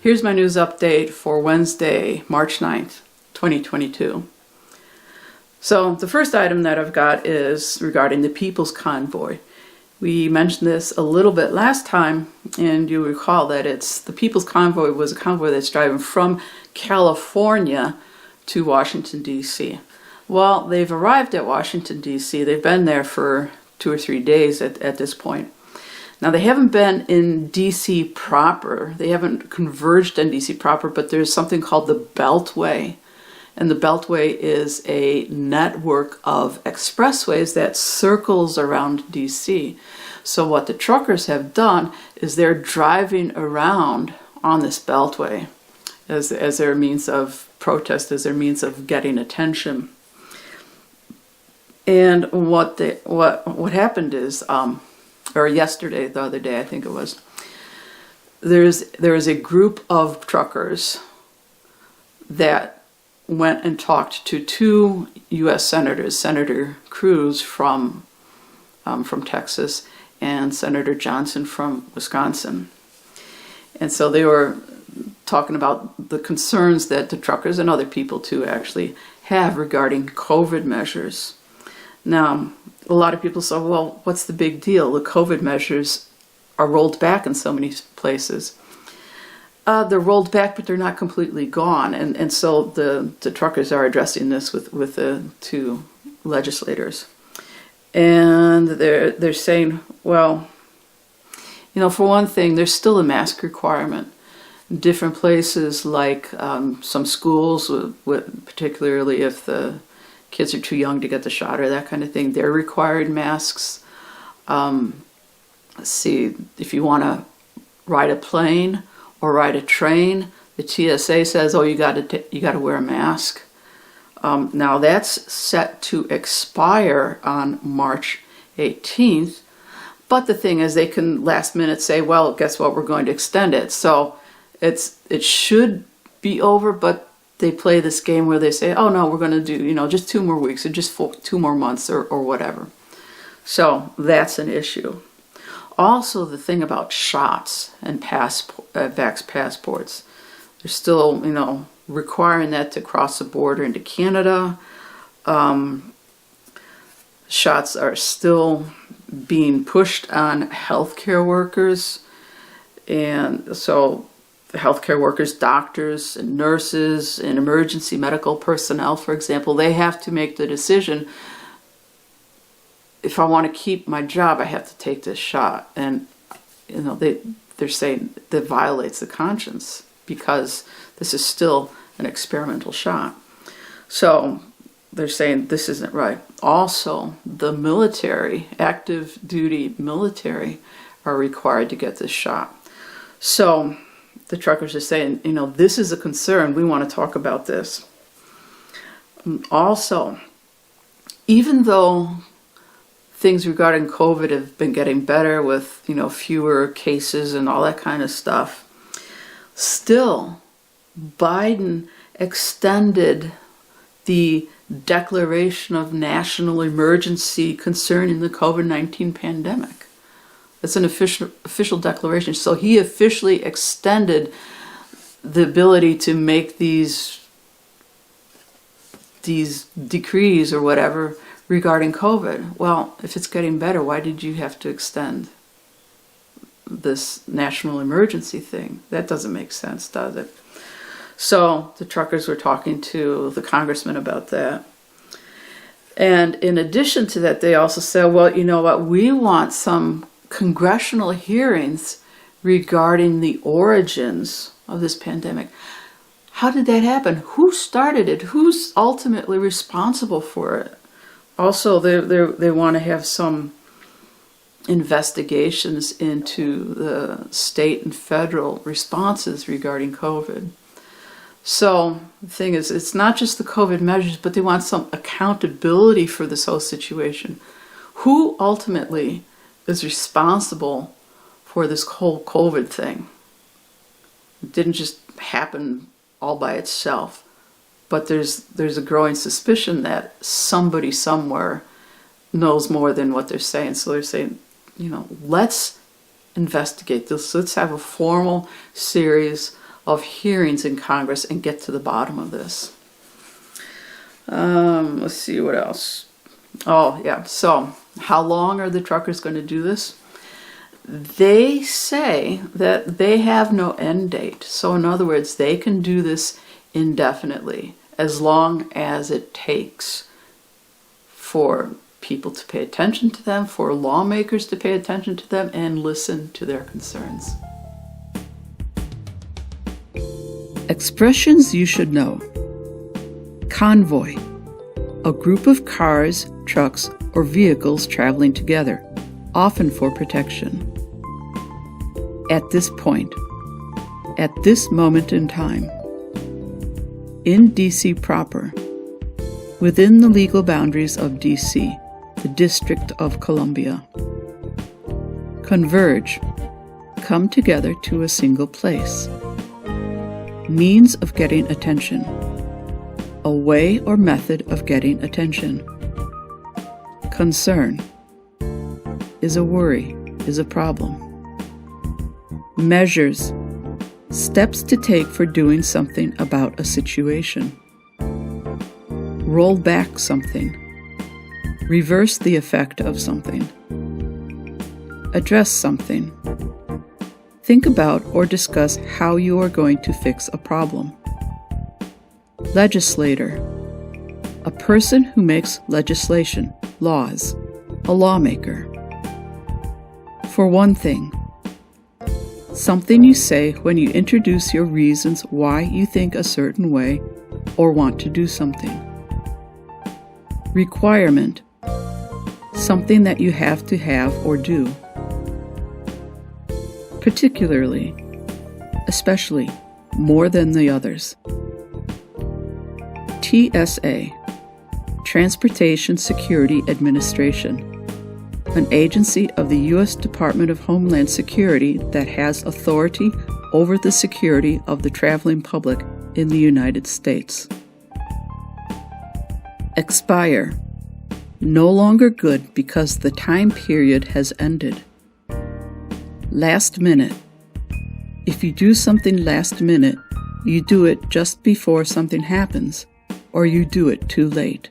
Here's my news update for Wednesday, March 9th, 2022. So the first item that I've got is regarding the People's Convoy. We mentioned this a little bit last time, and you recall that the People's Convoy was a convoy that's driving from California to Washington, D.C. Well, they've arrived at Washington, D.C. They've been there for 2 or 3 days at this point. Now, they haven't been in D.C. proper. They haven't converged in D.C. proper, but there's something called the Beltway. And the Beltway is a network of expressways that circles around D.C. So what the truckers have done is they're driving around on this Beltway as their means of protest, as their means of getting attention. And what happened is, or yesterday, the other day, I think it was, there is a group of truckers that went and talked to 2 U.S. senators, Senator Cruz from Texas and Senator Johnson from Wisconsin. And so they were talking about the concerns that the truckers and other people too actually have regarding COVID measures. Now, a lot of people say, well, what's the big deal? The COVID measures are rolled back in so many places. They're rolled back, but they're not completely gone. And so the truckers are addressing this with the 2 legislators. And they're saying, well, for one thing, there's still a mask requirement. Different places like some schools, particularly if the kids are too young to get the shot or that kind of thing, they're required masks. Let's see, if you want to ride a plane or ride a train, the TSA says, oh, you got to wear a mask. Now that's set to expire on March 18th. But the thing is, they can last minute say, well, guess what, we're going to extend it. So it should be over, but they play this game where they say, oh no, we're going to do, just 2 more weeks or just 2 more months or whatever. So that's an issue. Also, the thing about shots and vax passports, they're still, requiring that to cross the border into Canada. Shots are still being pushed on healthcare workers. And so the healthcare workers, doctors and nurses and emergency medical personnel, for example, they have to make the decision, if I want to keep my job, I have to take this shot. And, they're saying that violates the conscience because this is still an experimental shot. So they're saying this isn't right. Also, the military, active duty military, are required to get this shot. So the truckers are saying, this is a concern. We want to talk about this. Also, even though things regarding COVID have been getting better with, fewer cases and all that kind of stuff, still, Biden extended the declaration of national emergency concerning the COVID-19 pandemic. It's an official declaration. So he officially extended the ability to make these decrees or whatever regarding COVID. Well, if it's getting better, why did you have to extend this national emergency thing? That doesn't make sense, does it? So the truckers were talking to the congressman about that. And in addition to that, they also said, well, you know what, we want some congressional hearings regarding the origins of this pandemic. How did that happen? Who started it? Who's ultimately responsible for it? Also, they want to have some investigations into the state and federal responses regarding COVID. So the thing is, it's not just the COVID measures, but they want some accountability for this whole situation. Who ultimately is responsible for this whole COVID thing? It didn't just happen all by itself. But there's a growing suspicion that somebody somewhere knows more than what they're saying. So they're saying, let's investigate this. Let's have a formal series of hearings in Congress and get to the bottom of this. Let's see what else. Oh, yeah. So how long are the truckers going to do this? They say that they have no end date. So in other words, they can do this indefinitely, as long as it takes for people to pay attention to them, for lawmakers to pay attention to them and listen to their concerns. Expressions you should know. Convoy, a group of cars, trucks, or vehicles traveling together, often for protection. At this point, at this moment in time, in D.C. proper, within the legal boundaries of D.C., the District of Columbia. Converge, come together to a single place. Means of getting attention, a way or method of getting attention. Concern, is a worry, is a problem. Measures, steps to take for doing something about a situation. Roll back something. Reverse the effect of something. Address something. Think about or discuss how you are going to fix a problem. Legislator, a person who makes legislation, laws, a lawmaker. For one thing, something you say when you introduce your reasons why you think a certain way or want to do something. Requirement, something that you have to have or do. Particularly, especially, more than the others. TSA, Transportation Security Administration, an agency of the U.S. Department of Homeland Security that has authority over the security of the traveling public in the United States. Expire, no longer good because the time period has ended. Last minute, if you do something last minute, you do it just before something happens, or you do it too late.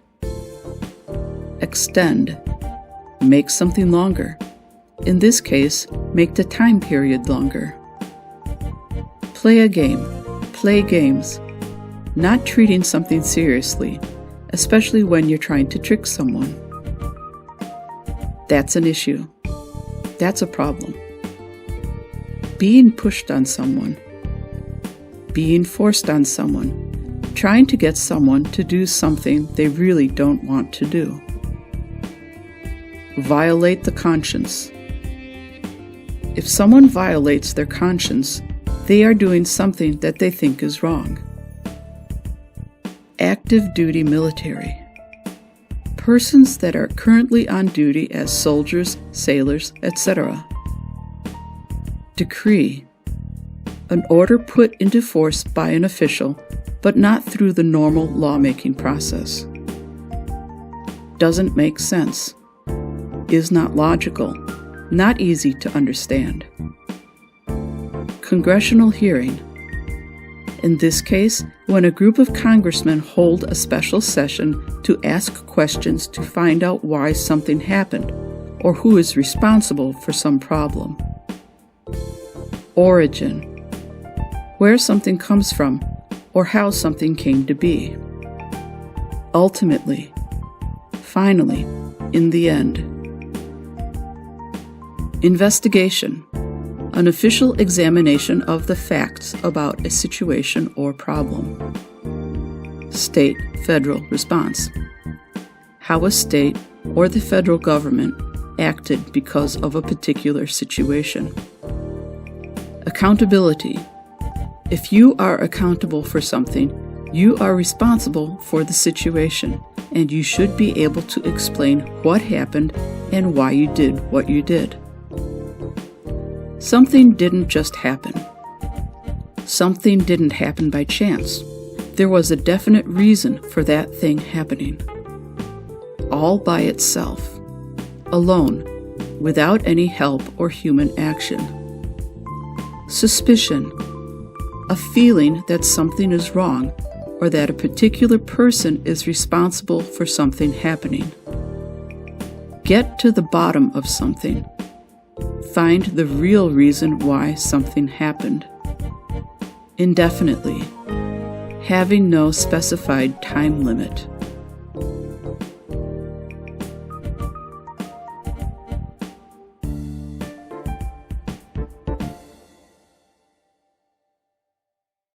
Extend, make something longer. In this case, make the time period longer. Play a game, play games, not treating something seriously, especially when you're trying to trick someone. That's an issue. That's a problem. Being pushed on someone. Being forced on someone. Trying to get someone to do something they really don't want to do. Violate the conscience. If someone violates their conscience, they are doing something that they think is wrong. Active duty military. Persons that are currently on duty as soldiers, sailors, etc. Decree. An order put into force by an official, but not through the normal lawmaking process. Doesn't make sense. Is not logical. Not easy to understand. Congressional hearing. In this case, when a group of congressmen hold a special session to ask questions to find out why something happened or who is responsible for some problem. Origin, where something comes from or how something came to be. Ultimately, finally, in the end. Investigation, an official examination of the facts about a situation or problem. State, federal response, how a state or the federal government acted because of a particular situation. Accountability, if you are accountable for something, you are responsible for the situation, and you should be able to explain what happened and why you did what you did. Something didn't just happen. Something didn't happen by chance. There was a definite reason for that thing happening. All by itself, alone, without any help or human action. Suspicion, A feeling that something is wrong or that a particular person is responsible for something happening. Get to the bottom of something. Find the real reason why something happened. Indefinitely. Having no specified time limit.